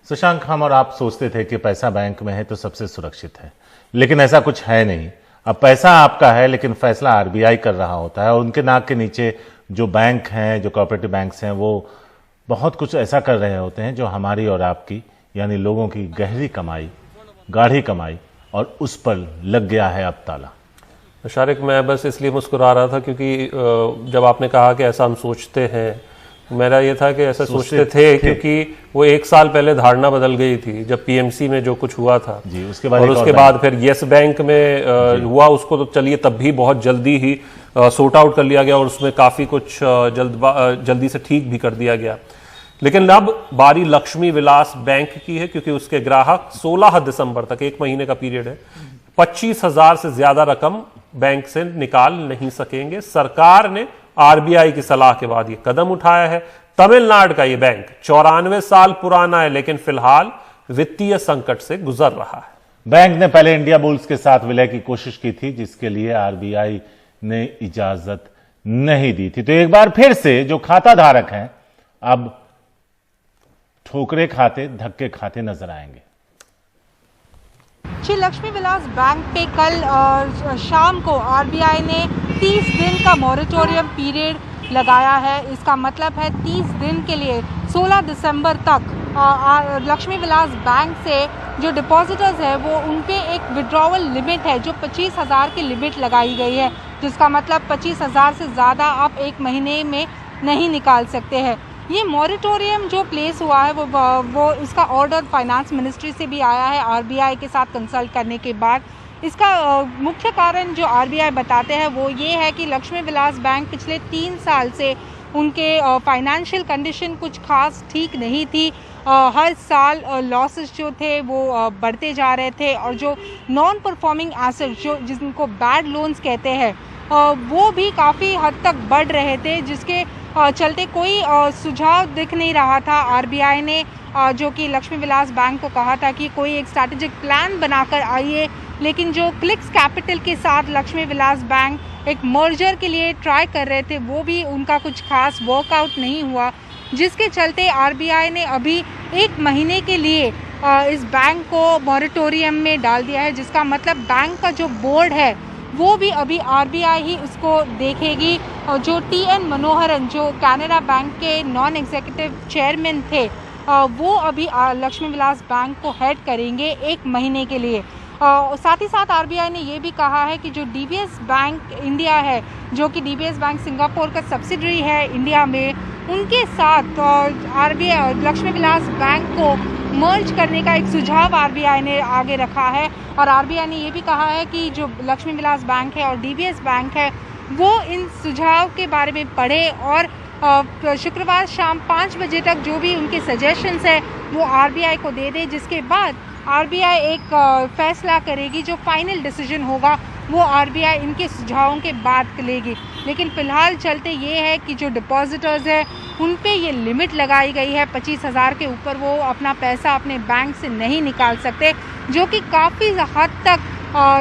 शशांक, हम और आप सोचते थे कि पैसा बैंक में है तो सबसे सुरक्षित है, लेकिन ऐसा कुछ है नहीं। अब पैसा आपका है लेकिन फैसला आरबीआई कर रहा होता है, और उनके नाक के नीचे जो बैंक हैं, जो कोऑपरेटिव बैंक्स हैं, वो बहुत कुछ ऐसा कर रहे होते हैं जो हमारी और आपकी यानी लोगों की गहरी कमाई, गाढ़ी कमाई, और उस पर लग गया है अब ताला। शारिक, मैं बस इसलिए मुस्कुरा रहा था क्योंकि जब आपने कहा कि ऐसा हम सोचते हैं, मेरा ये था कि ऐसा सोचते थे क्योंकि वो 1 साल पहले धारणा बदल गई थी जब पीएमसी में जो कुछ हुआ था जी, उसके बाद और उसके बाद फिर येस बैंक में हुआ। उसको तो चलिए तब भी बहुत जल्दी ही सॉर्ट आउट कर लिया गया और उसमें काफी कुछ जल्दी से ठीक भी कर दिया गया। लेकिन अब बारी लक्ष्मी विलास बैंक की है, क्योंकि उसके ग्राहक 16 दिसंबर तक, 1 महीने का पीरियड है, 25,000 से ज्यादा रकम बैंक से निकाल नहीं सकेंगे। सरकार ने आरबीआई की सलाह के बाद ये कदम उठाया है। तमिलनाडु का ये बैंक 94 साल पुराना है, लेकिन फिलहाल वित्तीय संकट से गुजर रहा है। बैंक ने पहले इंडिया बुल्स के साथ विलय की कोशिश की थी, जिसके लिए आरबीआई ने इजाजत नहीं दी थी। तो एक बार फिर से जो खाता धारक हैं अब ठोकरे खाते, धक्के खाते नजर आएंगे। श्री लक्ष्मी विलास बैंक पे कल शाम को आरबीआई ने 30 दिन का मॉरेटोरियम पीरियड लगाया है। इसका मतलब है 30 दिन के लिए 16 दिसंबर तक लक्ष्मी विलास बैंक से जो डिपॉजिटर्स है वो उनके एक विड्रॉवल लिमिट है जो 25,000 की लिमिट लगाई गई है, जिसका मतलब 25,000 से ज़्यादा आप 1 महीने में नहीं निकाल सकते हैं। ये मॉरेटोरियम जो प्लेस हुआ है वो इसका ऑर्डर फाइनेंस मिनिस्ट्री से भी आया है आरबीआई के साथ कंसल्ट करने के बाद। इसका मुख्य कारण जो आरबीआई बताते हैं वो ये है कि लक्ष्मी विलास बैंक पिछले 3 साल से उनके फाइनेंशियल कंडीशन कुछ खास ठीक नहीं थी। हर साल लॉसेस जो थे वो बढ़ते जा रहे थे, और जो नॉन परफॉर्मिंग एसेट्स जो जिनको बैड लोन्स कहते हैं वो भी काफ़ी हद तक बढ़ रहे थे, जिसके चलते कोई सुझाव दिख नहीं रहा था। आरबीआई ने जो कि लक्ष्मी विलास बैंक को कहा था कि कोई एक स्ट्रैटेजिक प्लान बनाकर आइए, लेकिन जो क्लिक्स कैपिटल के साथ लक्ष्मी विलास बैंक एक मर्जर के लिए ट्राई कर रहे थे वो भी उनका कुछ खास वर्कआउट नहीं हुआ, जिसके चलते आरबीआई ने अभी 1 महीने के लिए इस बैंक को मॉरेटोरियम में डाल दिया है। जिसका मतलब बैंक का जो बोर्ड है वो भी अभी आरबीआई ही उसको देखेगी। जो टीएन मनोहरन जो कैनरा बैंक के नॉन एग्जीक्यूटिव चेयरमैन थे वो अभी लक्ष्मी विलास बैंक को हेड करेंगे 1 महीने के लिए। साथ ही साथ आरबीआई ने ये भी कहा है कि जो डीबीएस बैंक इंडिया है, जो कि डीबीएस बैंक सिंगापुर का सब्सिडरी है इंडिया में, उनके साथ आरबीआई लक्ष्मी विलास बैंक को मर्ज करने का एक सुझाव आरबीआई ने आगे रखा है। और आरबीआई ने ये भी कहा है कि जो लक्ष्मी विलास बैंक है और डीबीएस बैंक है वो इन सुझाव के बारे में पढ़े और शुक्रवार शाम 5 बजे तक जो भी उनके सजेशंस है वो आरबीआई को दे दे, जिसके बाद आरबीआई एक फैसला करेगी। जो फाइनल डिसीजन होगा वो आरबीआई इनके सुझावों के बाद लेगी। लेकिन फ़िलहाल चलते ये है कि जो डिपॉजिटर्स है उन पे ये लिमिट लगाई गई है, 25,000 के ऊपर वो अपना पैसा अपने बैंक से नहीं निकाल सकते, जो कि काफ़ी हद तक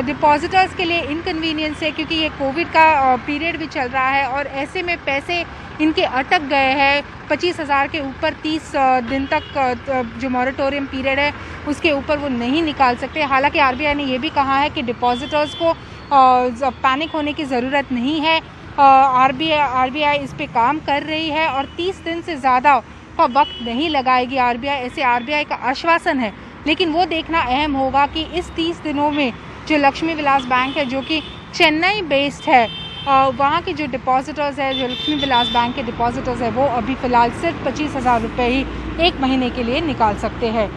डिपॉजिटर्स के लिए इनकन्वीनियंस है, क्योंकि ये कोविड का पीरियड भी चल रहा है और ऐसे में पैसे इनके अटक गए हैं। 25,000 के ऊपर 30 दिन तक जो मॉरेटोरियम पीरियड है उसके ऊपर वो नहीं निकाल सकते। हालांकि आरबीआई ने ये भी कहा है कि डिपॉजिटर्स को पैनिक होने की ज़रूरत नहीं है। आरबीआई इस पे काम कर रही है और 30 दिन से ज़्यादा का वक्त नहीं लगाएगी आरबीआई, ऐसे आरबीआई का आश्वासन है। लेकिन वो देखना अहम होगा कि इस 30 दिनों में जो लक्ष्मी विलास बैंक है जो कि चेन्नई बेस्ड है, वहाँ के जो डिपॉजिटर्स है, जो लक्ष्मी विलास बैंक के डिपॉजिटर्स है, वो अभी फ़िलहाल सिर्फ 25,000 रुपये ही 1 महीने के लिए निकाल सकते हैं।